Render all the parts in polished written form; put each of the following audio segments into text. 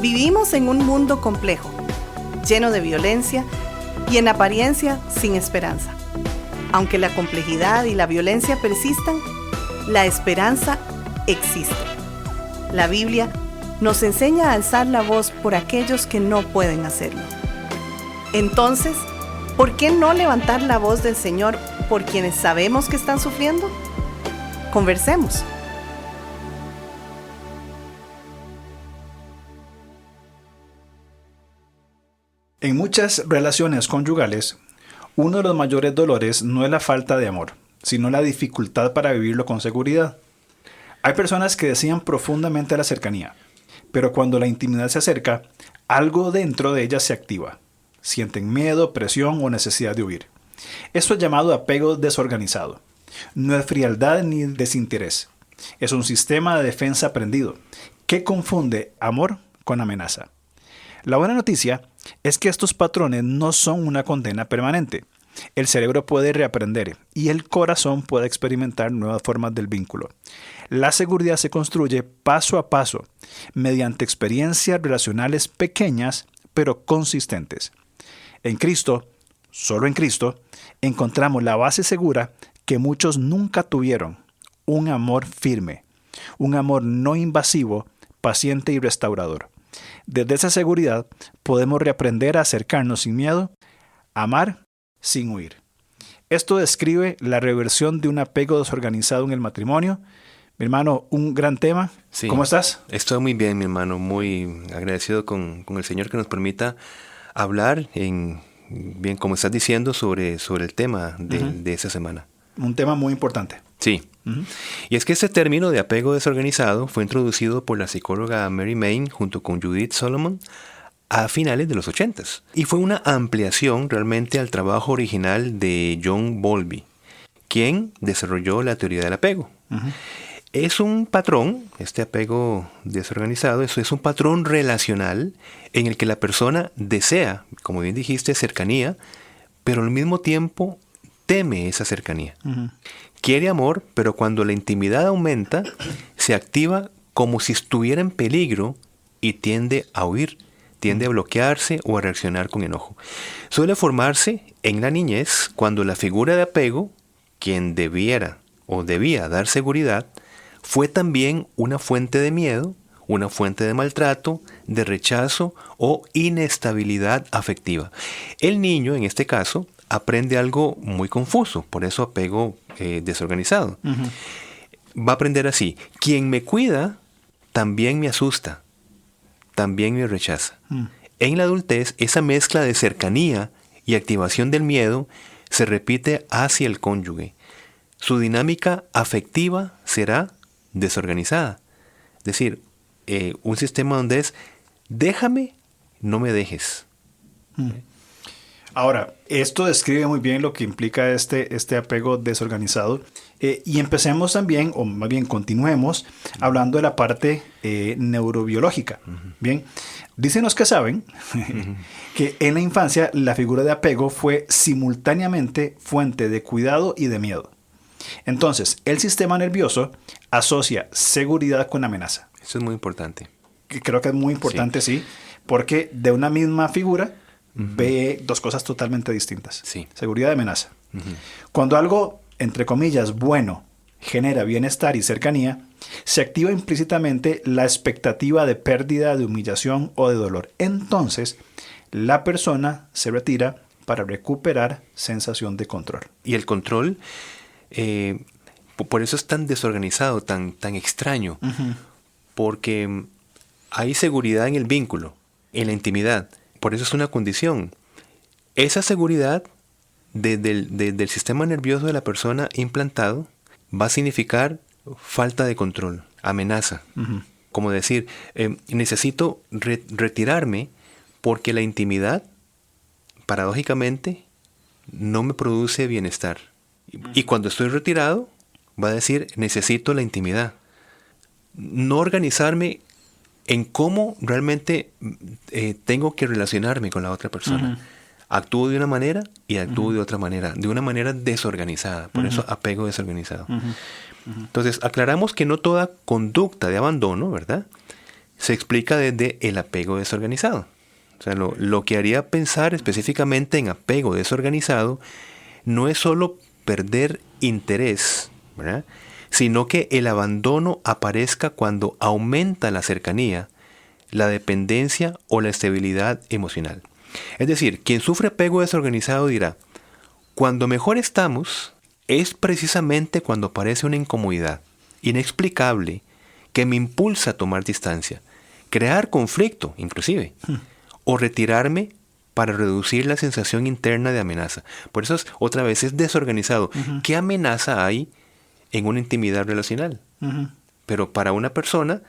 Vivimos en un mundo complejo, lleno de violencia y en apariencia sin esperanza. Aunque la complejidad y la violencia persistan, la esperanza existe. La Biblia nos enseña a alzar la voz por aquellos que no pueden hacerlo. Entonces, ¿por qué no levantar la voz del Señor por quienes sabemos que están sufriendo? Conversemos. En muchas relaciones conyugales, uno de los mayores dolores no es la falta de amor, sino la dificultad para vivirlo con seguridad. Hay personas que desean profundamente la cercanía, pero cuando la intimidad se acerca, algo dentro de ellas se activa. Sienten miedo, presión o necesidad de huir. Esto es llamado apego desorganizado. No es frialdad ni desinterés. Es un sistema de defensa aprendido que confunde amor con amenaza. La buena noticia es que estos patrones no son una condena permanente. El cerebro puede reaprender y el corazón puede experimentar nuevas formas del vínculo. La seguridad se construye paso a paso, mediante experiencias relacionales pequeñas pero consistentes. En Cristo, solo en Cristo, encontramos la base segura que muchos nunca tuvieron: un amor firme, un amor no invasivo, paciente y restaurador. Desde esa seguridad podemos reaprender a acercarnos sin miedo, amar sin huir. Esto describe la reversión de un apego desorganizado en el matrimonio. Mi hermano, un gran tema. Sí, ¿Cómo estás? Estoy muy bien, mi hermano. Muy agradecido con el Señor que nos permita hablar, bien como estás diciendo, sobre el tema de esta semana. Un tema muy importante. Sí. Y es que este término de apego desorganizado fue introducido por la psicóloga Mary Main junto con Judith Solomon a finales de los 80s. Y fue una ampliación realmente al trabajo original de John Bowlby, quien desarrolló la teoría del apego. Es un patrón, este apego desorganizado, eso es un patrón relacional en el que la persona desea, como bien dijiste, cercanía, pero al mismo tiempo teme esa cercanía. Quiere amor, pero cuando la intimidad aumenta, se activa como si estuviera en peligro y tiende a huir, tiende a bloquearse o a reaccionar con enojo. Suele formarse en la niñez cuando la figura de apego, quien debía dar seguridad, fue también una fuente de miedo, una fuente de maltrato, de rechazo o inestabilidad afectiva. El niño, en este caso, aprende algo muy confuso, por eso apego desorganizado. Va a aprender así: quien me cuida también me asusta, también me rechaza. En la adultez, esa mezcla de cercanía y activación del miedo se repite hacia el cónyuge. Su dinámica afectiva será desorganizada. Es decir, un sistema donde es déjame, no me dejes. Ahora, esto describe muy bien lo que implica este apego desorganizado. Y empecemos también, o más bien continuemos, hablando de la parte neurobiológica. Bien, dicen los que saben que en la infancia la figura de apego fue simultáneamente fuente de cuidado y de miedo. Entonces, el sistema nervioso asocia seguridad con amenaza. Eso es muy importante. Creo que es muy importante, sí, porque de una misma figura ve dos cosas totalmente distintas. Sí. Seguridad y amenaza. Cuando algo, entre comillas, bueno, genera bienestar y cercanía, se activa implícitamente la expectativa de pérdida, de humillación o de dolor. Entonces, la persona se retira para recuperar sensación de control. Y el control, por eso es tan desorganizado, tan extraño, porque hay seguridad en el vínculo, en la intimidad. Por eso es una condición. Esa seguridad del sistema nervioso de la persona implantado va a significar falta de control, amenaza. Como decir, necesito retirarme porque la intimidad, paradójicamente, no me produce bienestar. Y cuando estoy retirado, va a decir, necesito la intimidad. No organizarme en cómo realmente tengo que relacionarme con la otra persona. Actúo de una manera y actúo de otra manera, de una manera desorganizada. Por eso apego desorganizado. Entonces, aclaramos que no toda conducta de abandono, ¿verdad?, se explica desde el apego desorganizado. O sea, lo que haría pensar específicamente en apego desorganizado no es solo perder interés, ¿verdad?, sino que el abandono aparezca cuando aumenta la cercanía, la dependencia o la estabilidad emocional. Es decir, quien sufre apego desorganizado dirá, cuando mejor estamos es precisamente cuando aparece una incomodidad inexplicable que me impulsa a tomar distancia, crear conflicto inclusive, o retirarme para reducir la sensación interna de amenaza. Por eso otra vez es desorganizado. ¿Qué amenaza hay en una intimidad relacional? Pero para una persona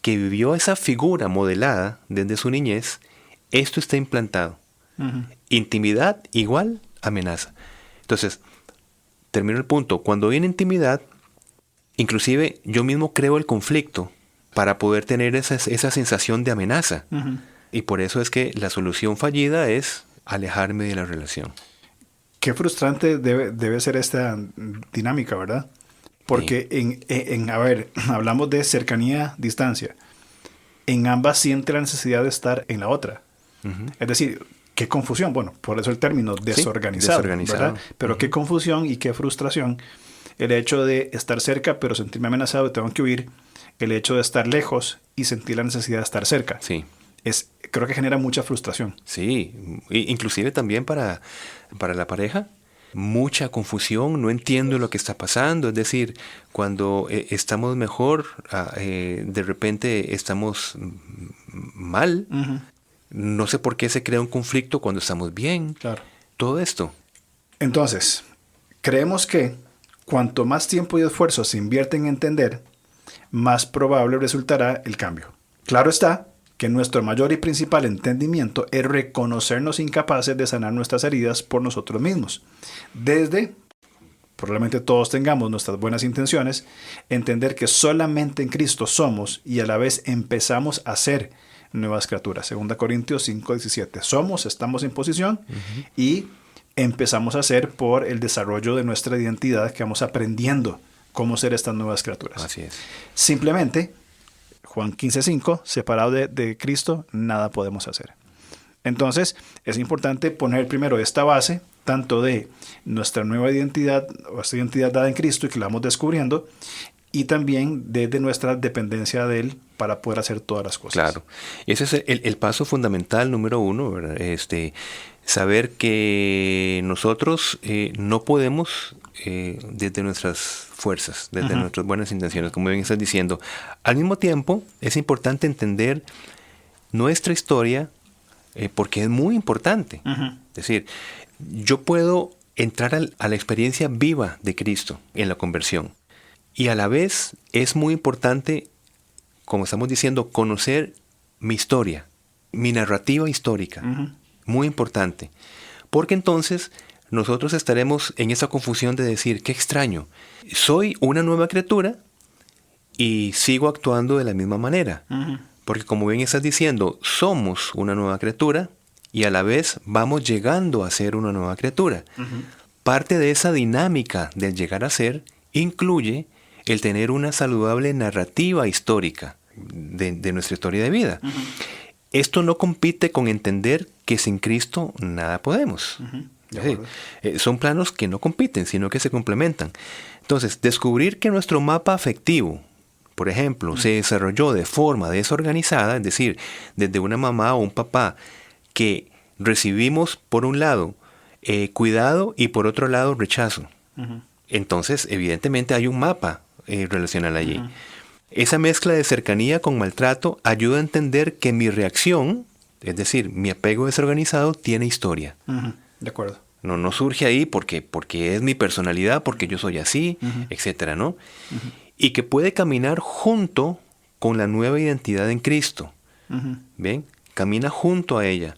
que vivió esa figura modelada desde su niñez, esto está implantado. Intimidad igual amenaza. Entonces, termino el punto. Cuando hay una intimidad, inclusive yo mismo creo el conflicto para poder tener esa sensación de amenaza. Y por eso es que la solución fallida es alejarme de la relación. Qué frustrante debe ser esta dinámica, ¿verdad? Porque a ver, hablamos de cercanía, distancia. En ambas siente la necesidad de estar en la otra. Es decir, qué confusión. Bueno, por eso el término desorganizado, ¿verdad? Pero qué confusión y qué frustración. El hecho de estar cerca pero sentirme amenazado y tengo que huir. El hecho de estar lejos y sentir la necesidad de estar cerca. Sí. Creo que genera mucha frustración. Sí, inclusive también para la pareja. Mucha confusión, no entiendo lo que está pasando. Es decir, cuando estamos mejor, de repente estamos mal. No sé por qué se crea un conflicto cuando estamos bien. Claro. Todo esto. Entonces, creemos que cuanto más tiempo y esfuerzo se invierte en entender, más probable resultará el cambio. Claro está que nuestro mayor y principal entendimiento es reconocernos incapaces de sanar nuestras heridas por nosotros mismos. Desde, probablemente todos tengamos nuestras buenas intenciones, entender que solamente en Cristo somos y a la vez empezamos a ser nuevas criaturas. 2 Corintios 5:17. Estamos en posición y empezamos a ser por el desarrollo de nuestra identidad que vamos aprendiendo cómo ser estas nuevas criaturas. Así es. Simplemente, Juan 15:5, separado de Cristo, nada podemos hacer. Entonces, es importante poner primero esta base, tanto de nuestra nueva identidad, o esta identidad dada en Cristo y que la vamos descubriendo, y también desde nuestra dependencia de Él para poder hacer todas las cosas. Claro. Ese es el paso fundamental número 1, ¿verdad? Saber que nosotros no podemos desde nuestras fuerzas, desde nuestras buenas intenciones, como bien estás diciendo. Al mismo tiempo, es importante entender nuestra historia porque es muy importante. Es decir, yo puedo entrar a la experiencia viva de Cristo en la conversión. Y a la vez es muy importante, como estamos diciendo, conocer mi historia, mi narrativa histórica. Muy importante. Porque entonces nosotros estaremos en esa confusión de decir, qué extraño, soy una nueva criatura y sigo actuando de la misma manera. Porque como bien estás diciendo, somos una nueva criatura y a la vez vamos llegando a ser una nueva criatura. Parte de esa dinámica del llegar a ser incluye el tener una saludable narrativa histórica de nuestra historia de vida. Esto no compite con entender que sin Cristo nada podemos. Es decir, son planos que no compiten, sino que se complementan. Entonces, descubrir que nuestro mapa afectivo, por ejemplo, se desarrolló de forma desorganizada, es decir, desde una mamá o un papá que recibimos por un lado cuidado y por otro lado rechazo. Entonces, evidentemente hay un mapa relacional allí. Esa mezcla de cercanía con maltrato ayuda a entender que mi reacción, es decir, mi apego desorganizado, tiene historia. De acuerdo. No surge ahí porque es mi personalidad, porque yo soy así, etcétera, ¿no? Y que puede caminar junto con la nueva identidad en Cristo. ¿Bien? Camina junto a ella.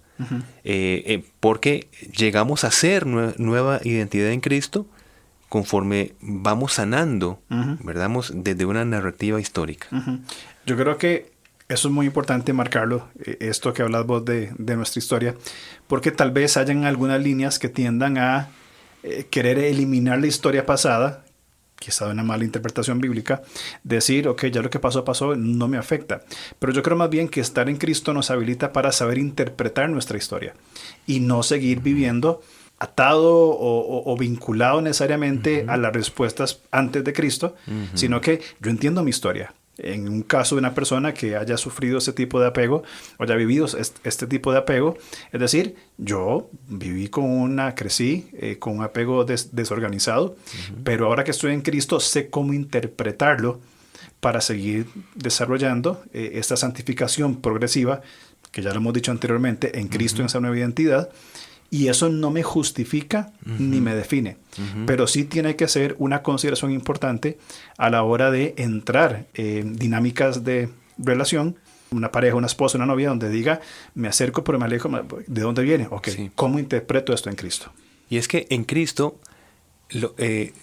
Porque llegamos a ser nueva identidad en Cristo conforme vamos sanando, ¿verdad? Desde una narrativa histórica. Yo creo que eso es muy importante marcarlo, esto que hablas vos de nuestra historia, porque tal vez hayan algunas líneas que tiendan a querer eliminar la historia pasada quizá de una mala interpretación bíblica, decir, ok, ya lo que pasó, pasó, no me afecta. Pero yo creo más bien que estar en Cristo nos habilita para saber interpretar nuestra historia y no seguir viviendo atado o vinculado necesariamente a las respuestas antes de Cristo, sino que yo entiendo mi historia. En un caso de una persona que haya sufrido ese tipo de apego o haya vivido este tipo de apego, es decir, yo crecí con un apego desorganizado, pero ahora que estoy en Cristo sé cómo interpretarlo para seguir desarrollando esta santificación progresiva, que ya lo hemos dicho anteriormente, en Cristo, en esa nueva identidad. Y eso no me justifica ni me define, pero sí tiene que ser una consideración importante a la hora de entrar en dinámicas de relación, una pareja, una esposa, una novia, donde diga, me acerco pero me alejo, ¿de dónde viene? Ok, sí. ¿Cómo interpreto esto en Cristo? Y es que en Cristo,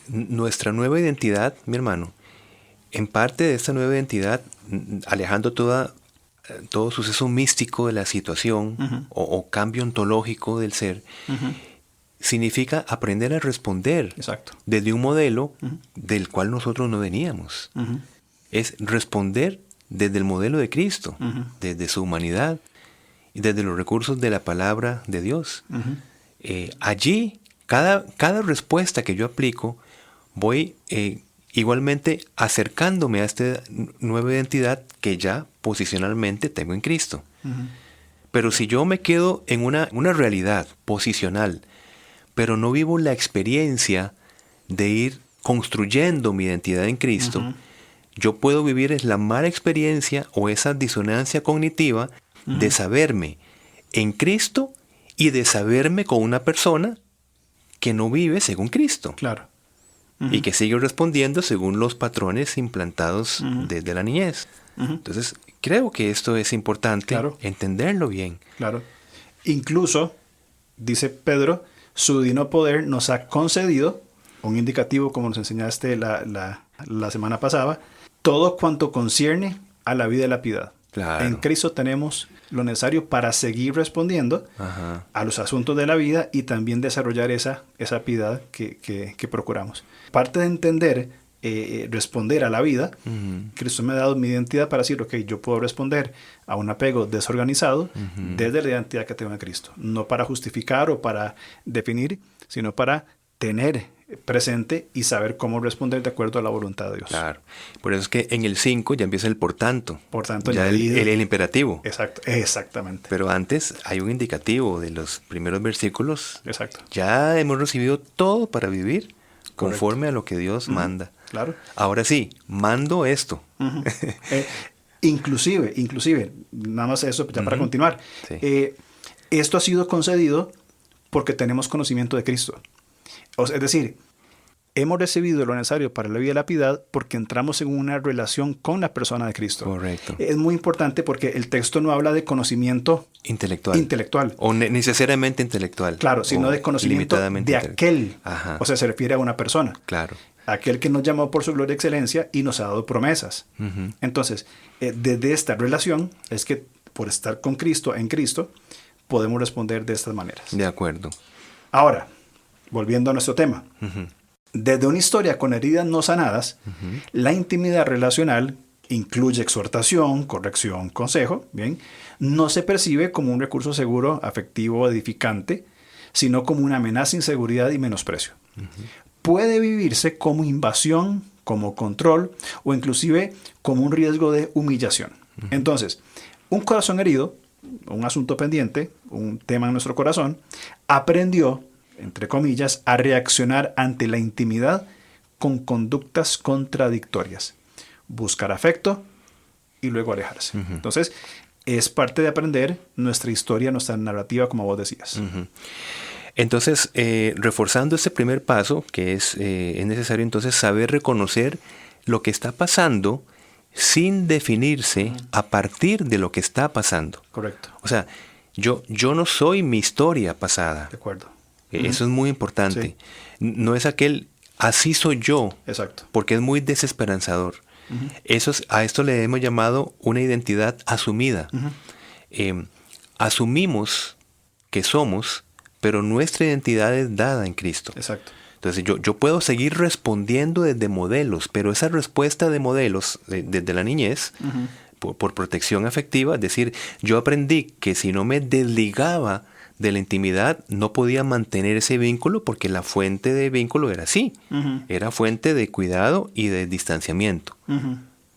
nuestra nueva identidad, mi hermano, en parte de esta nueva identidad, alejando todo suceso místico de la situación o cambio ontológico del ser, significa aprender a responder desde un modelo del cual nosotros no veníamos. Es responder desde el modelo de Cristo, desde su humanidad y desde los recursos de la palabra de Dios. Allí, cada respuesta que yo aplico, voy igualmente acercándome a esta nueva identidad que ya posicionalmente tengo en Cristo. Pero si yo me quedo en una realidad posicional, pero no vivo la experiencia de ir construyendo mi identidad en Cristo, yo puedo vivir la mala experiencia o esa disonancia cognitiva de saberme en Cristo y de saberme con una persona que no vive según Cristo. Claro. Y que sigue respondiendo según los patrones implantados desde la niñez. Entonces, creo que esto es importante, entenderlo bien. Claro. Incluso, dice Pedro, su divino poder nos ha concedido, un indicativo como nos enseñaste la semana pasada, todo cuanto concierne a la vida y la piedad. Claro. En Cristo tenemos lo necesario para seguir respondiendo a los asuntos de la vida y también desarrollar esa piedad que procuramos. Parte de entender, responder a la vida, Cristo me ha dado mi identidad para decir, ok, yo puedo responder a un apego desorganizado desde la identidad que tengo en Cristo. No para justificar o para definir, sino para tener presente y saber cómo responder de acuerdo a la voluntad de Dios. Claro. Por eso es que en el 5 ya empieza el por tanto. Por tanto, ya el imperativo. Exacto, exactamente. Pero antes hay un indicativo de los primeros versículos. Exacto. Ya hemos recibido todo para vivir conforme a lo que Dios manda. Claro. Ahora sí, mando esto. Inclusive, nada más eso ya para continuar. Sí. Esto ha sido concedido porque tenemos conocimiento de Cristo. Es decir, hemos recibido lo necesario para la vida y la piedad porque entramos en una relación con la persona de Cristo. Correcto. Es muy importante porque el texto no habla de conocimiento intelectual. O necesariamente intelectual. Claro, sino de conocimiento de aquel. Ajá. O sea, se refiere a una persona. Claro. Aquel que nos llamó por su gloria y excelencia y nos ha dado promesas. Entonces, desde esta relación es que por estar con Cristo, en Cristo, podemos responder de estas maneras. De acuerdo. Ahora, volviendo a nuestro tema. Desde una historia con heridas no sanadas, la intimidad relacional incluye exhortación, corrección, consejo, ¿bien? No se percibe como un recurso seguro, afectivo o edificante, sino como una amenaza, inseguridad y menosprecio. Puede vivirse como invasión, como control o inclusive como un riesgo de humillación. Entonces, un corazón herido, un asunto pendiente, un tema en nuestro corazón, aprendió, entre comillas, a reaccionar ante la intimidad con conductas contradictorias. Buscar afecto y luego alejarse. Entonces, es parte de aprender nuestra historia, nuestra narrativa, como vos decías. Entonces, reforzando este primer paso, que es necesario entonces saber reconocer lo que está pasando sin definirse a partir de lo que está pasando. Correcto. O sea, yo no soy mi historia pasada. De acuerdo. Eso es muy importante. Sí. No es aquel, así soy yo. Exacto. Porque es muy desesperanzador. A esto le hemos llamado una identidad asumida. Asumimos que somos, pero nuestra identidad es dada en Cristo. Exacto. Entonces yo puedo seguir respondiendo desde modelos, pero esa respuesta de modelos desde la niñez, por protección afectiva, es decir, yo aprendí que si no me desligaba de la intimidad, no podía mantener ese vínculo porque la fuente de vínculo era así. Era fuente de cuidado y de distanciamiento.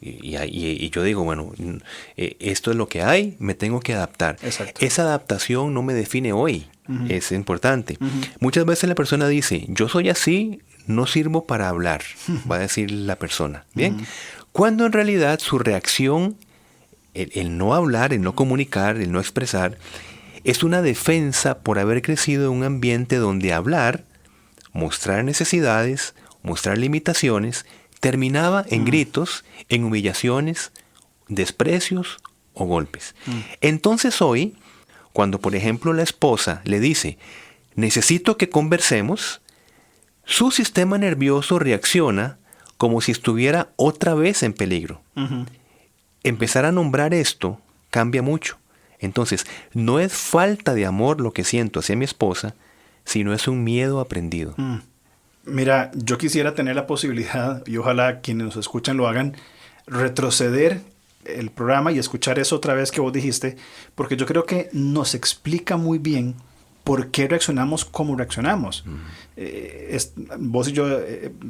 Y yo digo, bueno, esto es lo que hay, me tengo que adaptar. Exacto. Esa adaptación no me define hoy, es importante. Muchas veces la persona dice, yo soy así, no sirvo para hablar, va a decir la persona. Bien, cuando en realidad su reacción, el no hablar, el no comunicar, el no expresar, es una defensa por haber crecido en un ambiente donde hablar, mostrar necesidades, mostrar limitaciones, terminaba en gritos, en humillaciones, desprecios o golpes. Entonces hoy, cuando por ejemplo la esposa le dice, necesito que conversemos, su sistema nervioso reacciona como si estuviera otra vez en peligro. Empezar a nombrar esto cambia mucho. Entonces, no es falta de amor lo que siento hacia mi esposa, sino es un miedo aprendido. Mira, yo quisiera tener la posibilidad, y ojalá quienes nos escuchan lo hagan, retroceder el programa y escuchar eso otra vez que vos dijiste, porque yo creo que nos explica muy bien por qué reaccionamos como reaccionamos. Vos y yo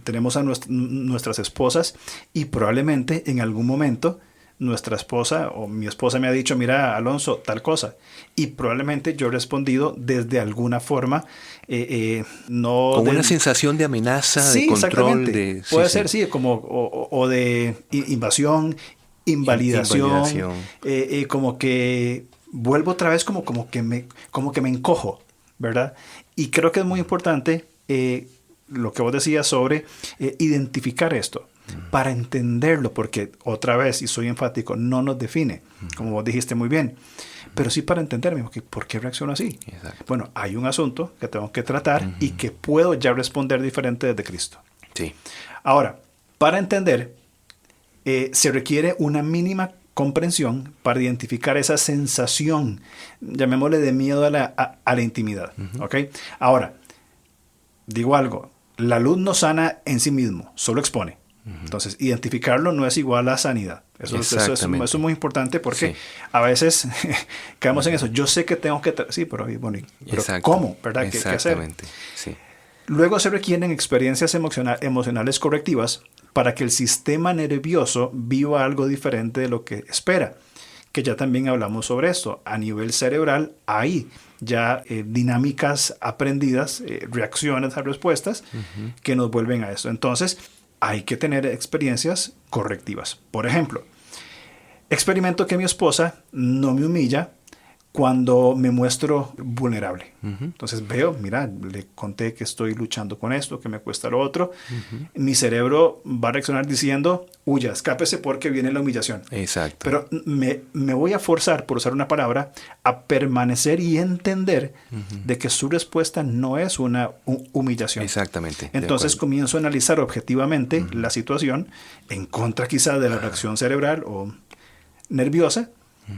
tenemos a nuestras esposas y probablemente en algún momento nuestra esposa o mi esposa me ha dicho, mira, Alonso, tal cosa. Y probablemente yo he respondido desde alguna forma, no... Como una sensación de amenaza, sí, de control. Puede ser, sí, como o de invasión, invalidación. Como que vuelvo otra vez como que me encojo, ¿verdad? Y creo que es muy importante lo que vos decías sobre identificar esto. Para entenderlo, porque otra vez, y soy enfático, no nos define, como vos dijiste muy bien, pero sí para entenderme, ¿por qué reacciono así? Exacto. Bueno, hay un asunto que tengo que tratar y que puedo ya responder diferente desde Cristo. Sí. Ahora, para entender, se requiere una mínima comprensión para identificar esa sensación, llamémosle de miedo a la intimidad. ¿Ok? Ahora, digo algo, la luz no sana en sí mismo, solo expone. Entonces, identificarlo no es igual a sanidad. Eso es muy importante porque a veces caemos en eso. Yo sé que tengo que... Sí, pero ¿cómo? ¿Verdad? Exactamente. ¿Qué hacer? Sí. Luego se requieren experiencias emocionales correctivas para que el sistema nervioso viva algo diferente de lo que espera. Que ya también hablamos sobre esto. A nivel cerebral hay ya dinámicas aprendidas, reacciones a respuestas que nos vuelven a eso. Entonces, hay que tener experiencias correctivas. Por ejemplo, experimento que mi esposa no me humilla cuando me muestro vulnerable. Entonces veo, mira, le conté que estoy luchando con esto, que me cuesta lo otro. Mi cerebro va a reaccionar diciendo, huya, escápese porque viene la humillación. Exacto. Pero me voy a forzar, por usar una palabra, a permanecer y entender de que su respuesta no es una humillación. Exactamente. Entonces comienzo a analizar objetivamente la situación en contra quizá de la reacción cerebral o nerviosa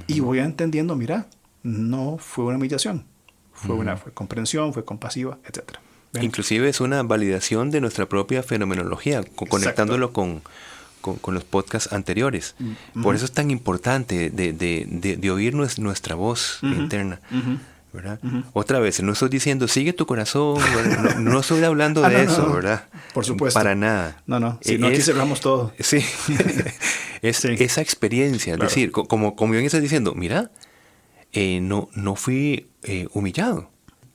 y voy entendiendo, mira, no fue una humillación, fue comprensión, fue compasiva, etc. Inclusive es una validación de nuestra propia fenomenología, conectándolo con los podcasts anteriores. Por eso es tan importante de oír nuestra voz interna. ¿Verdad? Otra vez, no estoy diciendo, sigue tu corazón, no estoy hablando de eso, ¿verdad? Por supuesto. Para nada. No, si no aquí cerramos todo. Sí, esa experiencia, es decir, como bien estás diciendo, mira, no fui humillado.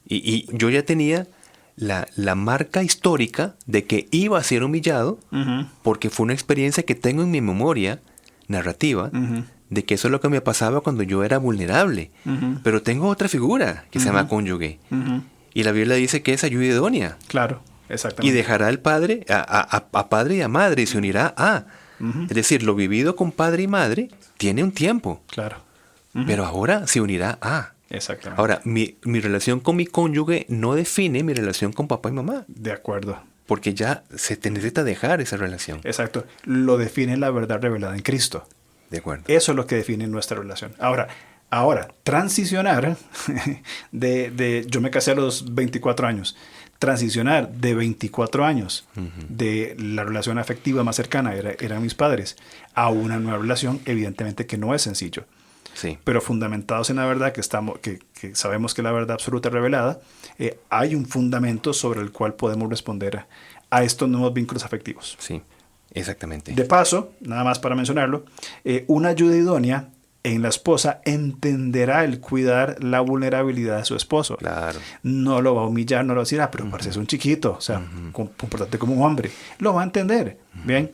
Y yo ya tenía la marca histórica de que iba a ser humillado porque fue una experiencia que tengo en mi memoria narrativa de que eso es lo que me pasaba cuando yo era vulnerable. Pero tengo otra figura que se llama cónyuge. Y la Biblia dice que es ayuda idónea. Claro, exactamente. Y dejará al padre, a padre y a madre y se unirá a. Es decir, lo vivido con padre y madre tiene un tiempo. Claro. Pero ahora se unirá a. Exactamente. Ahora, mi relación con mi cónyuge no define mi relación con papá y mamá. De acuerdo. Porque ya se te necesita dejar esa relación. Exacto. Lo define la verdad revelada en Cristo. De acuerdo. Eso es lo que define nuestra relación. Ahora transicionar de yo me casé a los 24 años. transicionar de 24 años de la relación afectiva más cercana, eran mis padres, a una nueva relación, evidentemente que no es sencillo. Sí. Pero fundamentados en la verdad que sabemos que la verdad absoluta revelada, hay un fundamento sobre el cual podemos responder a estos nuevos vínculos afectivos. Sí, exactamente. De paso, nada más para mencionarlo, una ayuda idónea en la esposa entenderá el cuidar la vulnerabilidad de su esposo. Claro. No lo va a humillar, no lo va a decir, pero pareces un chiquito, o sea, comportate como un hombre. Lo va a entender, ¿bien?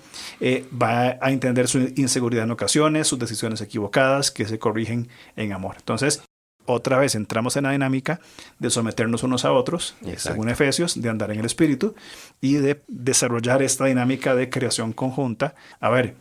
Va a entender su inseguridad en ocasiones, sus decisiones equivocadas que se corrigen en amor. Entonces, otra vez entramos en la dinámica de someternos unos a otros, según Efesios, de andar en el Espíritu y de desarrollar esta dinámica de creación conjunta. A ver,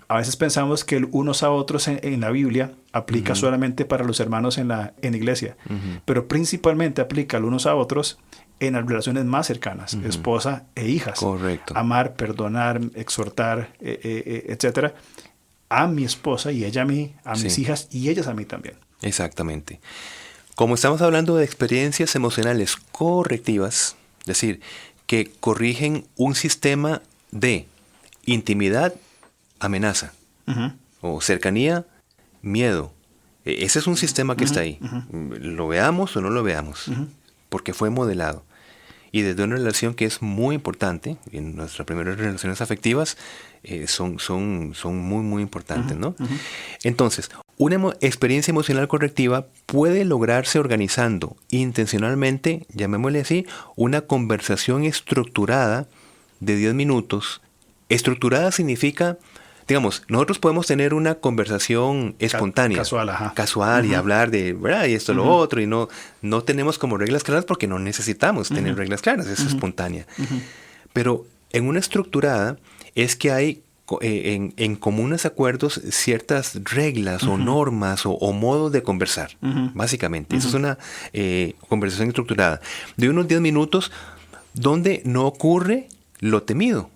a veces pensamos que el unos a otros en la Biblia aplica solamente para los hermanos en la iglesia, pero principalmente aplica al unos a otros en las relaciones más cercanas, esposa e hijas. Correcto. Amar, perdonar, exhortar, etcétera, a mi esposa y ella a mí, a mis hijas y ellas a mí también. Exactamente. Como estamos hablando de experiencias emocionales correctivas, es decir, que corrigen un sistema de intimidad, amenaza, o cercanía, miedo. Ese es un sistema que está ahí. Lo veamos o no lo veamos, porque fue modelado. Y desde una relación que es muy importante, en nuestras primeras relaciones afectivas, son muy, muy importantes, ¿no? Entonces, una experiencia emocional correctiva puede lograrse organizando intencionalmente, llamémosle así, una conversación estructurada de 10 minutos. Estructurada significa, digamos, nosotros podemos tener una conversación espontánea, casual y hablar de, ¿verdad? Y esto, lo otro, y no tenemos como reglas claras porque no necesitamos tener reglas claras, es espontánea. Pero en una estructurada es que hay en comunes acuerdos ciertas reglas o normas o modos de conversar, básicamente. Eso es una conversación estructurada de unos 10 minutos donde no ocurre lo temido.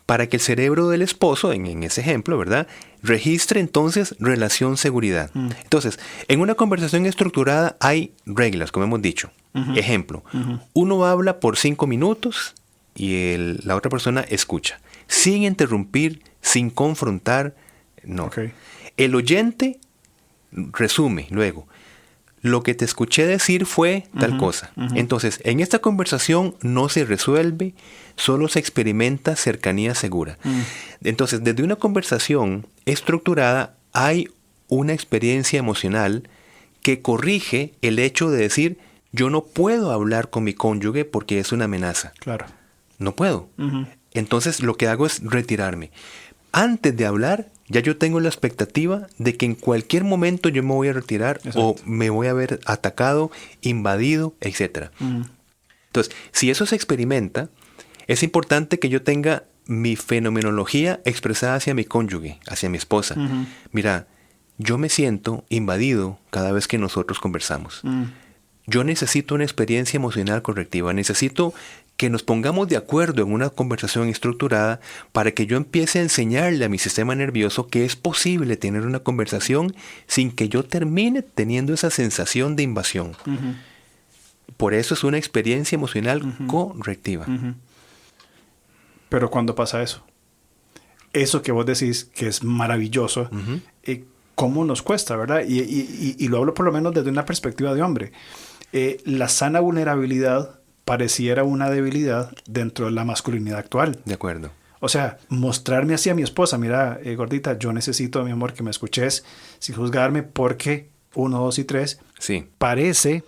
Para que el cerebro del esposo, en ese ejemplo, ¿verdad?, registre entonces relación seguridad. Entonces, en una conversación estructurada hay reglas, como hemos dicho. Ejemplo, uno habla por 5 minutos y la otra persona escucha, sin interrumpir, sin confrontar, no. Okay. El oyente resume luego. Lo que te escuché decir fue tal cosa. Entonces, en esta conversación no se resuelve, solo se experimenta cercanía segura. Entonces, desde una conversación estructurada hay una experiencia emocional que corrige el hecho de decir, yo no puedo hablar con mi cónyuge porque es una amenaza. Claro. No puedo. Entonces, lo que hago es retirarme. Antes de hablar, ya yo tengo la expectativa de que en cualquier momento yo me voy a retirar. Exacto. O me voy a ver atacado, invadido, etc. Entonces, si eso se experimenta, es importante que yo tenga mi fenomenología expresada hacia mi cónyuge, hacia mi esposa. Mira, yo me siento invadido cada vez que nosotros conversamos. Yo necesito una experiencia emocional correctiva. Necesito que nos pongamos de acuerdo en una conversación estructurada para que yo empiece a enseñarle a mi sistema nervioso que es posible tener una conversación sin que yo termine teniendo esa sensación de invasión. Por eso es una experiencia emocional correctiva. Pero ¿cuándo pasa eso? Eso que vos decís que es maravilloso, ¿cómo nos cuesta, verdad? Y lo hablo por lo menos desde una perspectiva de hombre. La sana vulnerabilidad pareciera una debilidad dentro de la masculinidad actual. De acuerdo. O sea, mostrarme así a mi esposa, mira, gordita, yo necesito, mi amor, que me escuches sin juzgarme porque 1, 2 y 3 parece,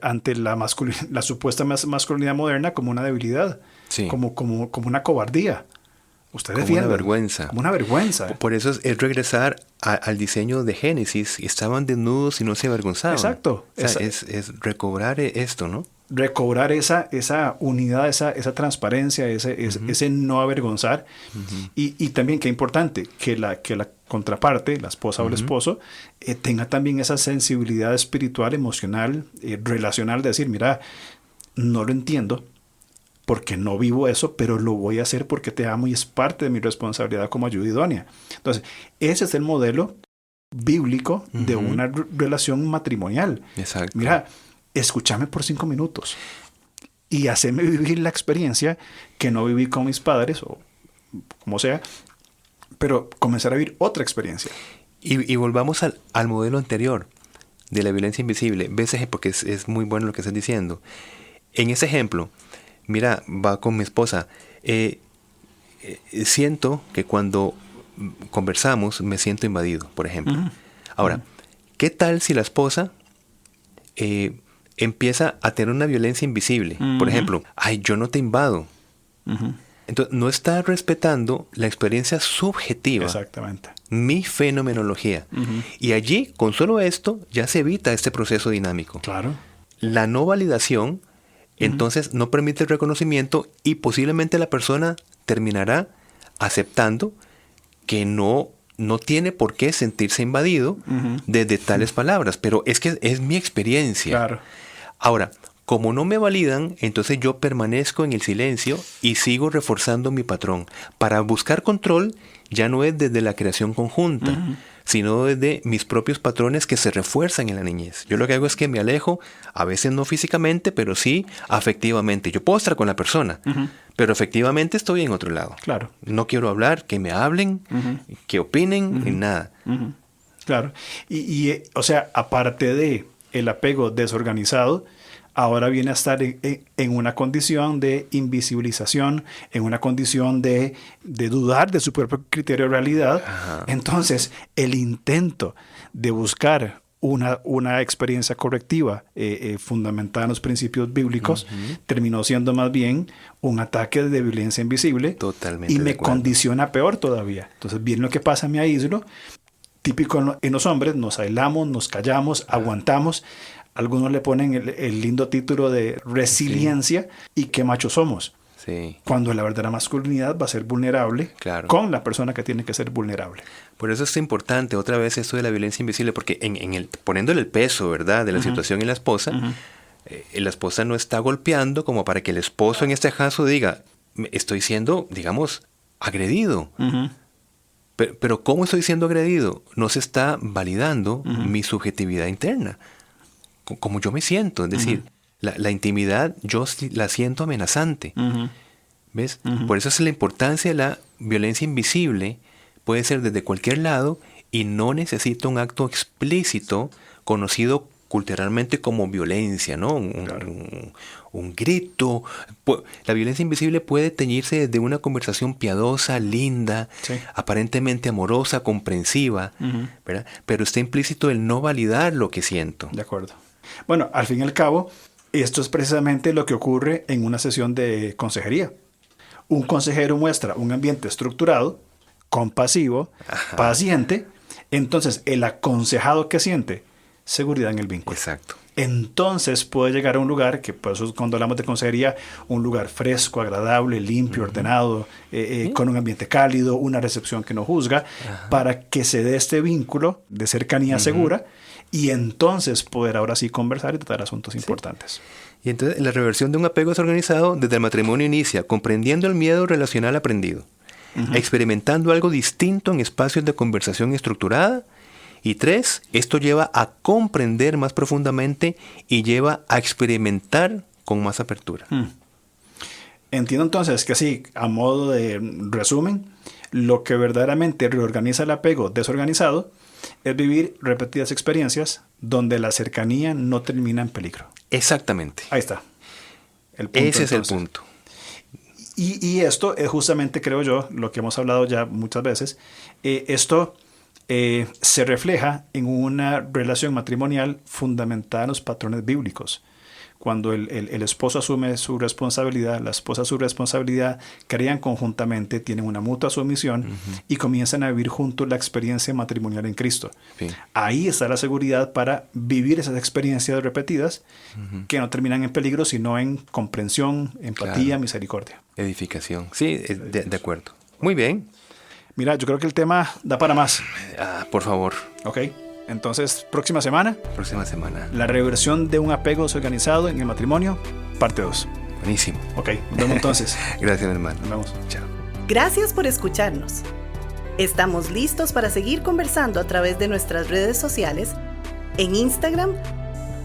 ante la supuesta masculinidad moderna como una debilidad, como una cobardía. Usted defiende. Como una vergüenza. Como una vergüenza. Por eso es regresar al diseño de Génesis. Estaban desnudos y no se avergonzaban. Exacto. O sea, es recobrar esto, ¿no? Recobrar esa unidad, esa transparencia, ese no avergonzar. Y también, qué importante, que la contraparte, la esposa o el esposo, tenga también esa sensibilidad espiritual, emocional, relacional, de decir, mira, no lo entiendo, porque no vivo eso, pero lo voy a hacer porque te amo y es parte de mi responsabilidad como ayuda idónea. Entonces, ese es el modelo bíblico de una relación matrimonial. Exacto. Mira, escúchame por 5 minutos y hacerme vivir la experiencia que no viví con mis padres o como sea, pero comenzar a vivir otra experiencia. Y volvamos al modelo anterior de la violencia invisible. ¿Ves? Porque es muy bueno lo que estás diciendo. En ese ejemplo, mira, va con mi esposa. Siento que cuando conversamos me siento invadido, por ejemplo. Uh-huh. Ahora, ¿qué tal si la esposa empieza a tener una violencia invisible? Uh-huh. Por ejemplo, ay, yo no te invado. Uh-huh. Entonces, no está respetando la experiencia subjetiva. Exactamente. Mi fenomenología. Uh-huh. Y allí, con solo esto, ya se evita este proceso dinámico. Claro. La no validación, entonces, no permite el reconocimiento y posiblemente la persona terminará aceptando que no tiene por qué sentirse invadido desde tales palabras. Pero es que es mi experiencia. Claro. Ahora, como no me validan, entonces yo permanezco en el silencio y sigo reforzando mi patrón. Para buscar control ya no es desde la creación conjunta, sino desde mis propios patrones que se refuerzan en la niñez. Yo lo que hago es que me alejo, a veces no físicamente, pero sí afectivamente. Yo puedo estar con la persona, pero efectivamente estoy en otro lado. Claro. No quiero hablar, que me hablen, que opinen, ni nada. Claro. Y o sea, aparte de el apego desorganizado, ahora viene a estar en una condición de invisibilización, en una condición de dudar de su propio criterio de realidad. Ajá. Entonces, el intento de buscar una experiencia correctiva fundamentada en los principios bíblicos terminó siendo más bien un ataque de violencia invisible. Totalmente. Y me condiciona peor todavía. Entonces, bien lo que pasa, me aíslo. Típico en los hombres, nos aislamos, nos callamos, aguantamos. Algunos le ponen el lindo título de resiliencia y qué machos somos. Sí. Cuando la verdadera masculinidad va a ser vulnerable con la persona que tiene que ser vulnerable. Por eso es importante otra vez esto de la violencia invisible, porque poniéndole el peso, ¿verdad?, de la situación en la esposa, la esposa no está golpeando como para que el esposo en este caso diga, estoy siendo, digamos, agredido. Pero ¿cómo estoy siendo agredido? No se está validando mi subjetividad interna. Como yo me siento, es decir, la intimidad yo la siento amenazante. ¿Ves? Por eso es la importancia de la violencia invisible. Puede ser desde cualquier lado y no necesita un acto explícito conocido culturalmente como violencia, ¿no? Un grito. La violencia invisible puede teñirse desde una conversación piadosa, linda, aparentemente amorosa, comprensiva, ¿verdad? Pero está implícito el no validar lo que siento. De acuerdo. Bueno, al fin y al cabo, esto es precisamente lo que ocurre en una sesión de consejería. Un consejero muestra un ambiente estructurado, compasivo, paciente. Entonces, el aconsejado que siente seguridad en el vínculo. Exacto. Entonces puede llegar a un lugar, que por eso cuando hablamos de consejería, un lugar fresco, agradable, limpio, ordenado, con un ambiente cálido, una recepción que no juzga, para que se dé este vínculo de cercanía segura y entonces poder ahora sí conversar y tratar asuntos importantes. Y entonces la reversión de un apego desorganizado desde el matrimonio inicia comprendiendo el miedo relacional aprendido, experimentando algo distinto en espacios de conversación estructurada. Y 3, esto lleva a comprender más profundamente y lleva a experimentar con más apertura. Entiendo entonces que así, a modo de resumen, lo que verdaderamente reorganiza el apego desorganizado es vivir repetidas experiencias donde la cercanía no termina en peligro. Exactamente. Ahí está. Ese es el punto. Y esto es justamente, creo yo, lo que hemos hablado ya muchas veces. Esto se refleja en una relación matrimonial fundamentada en los patrones bíblicos. Cuando el esposo asume su responsabilidad, la esposa su responsabilidad, crean conjuntamente, tienen una mutua sumisión y comienzan a vivir juntos la experiencia matrimonial en Cristo. Sí. Ahí está la seguridad para vivir esas experiencias repetidas que no terminan en peligro, sino en comprensión, empatía, misericordia. Edificación. Sí, de acuerdo. Muy bien. Mira, yo creo que el tema da para más. Por favor. Ok. Entonces, próxima semana. La reversión de un apego desorganizado en el matrimonio, parte 2. Buenísimo. Ok, nos vemos entonces. Gracias, mi hermano. Nos vemos. Chao. Gracias por escucharnos. Estamos listos para seguir conversando a través de nuestras redes sociales en Instagram,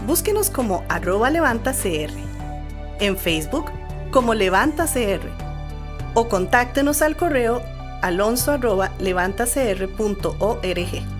Búsquenos como @levantacr, en Facebook como LevantaCR o contáctenos al correo alonso@levantacr.org.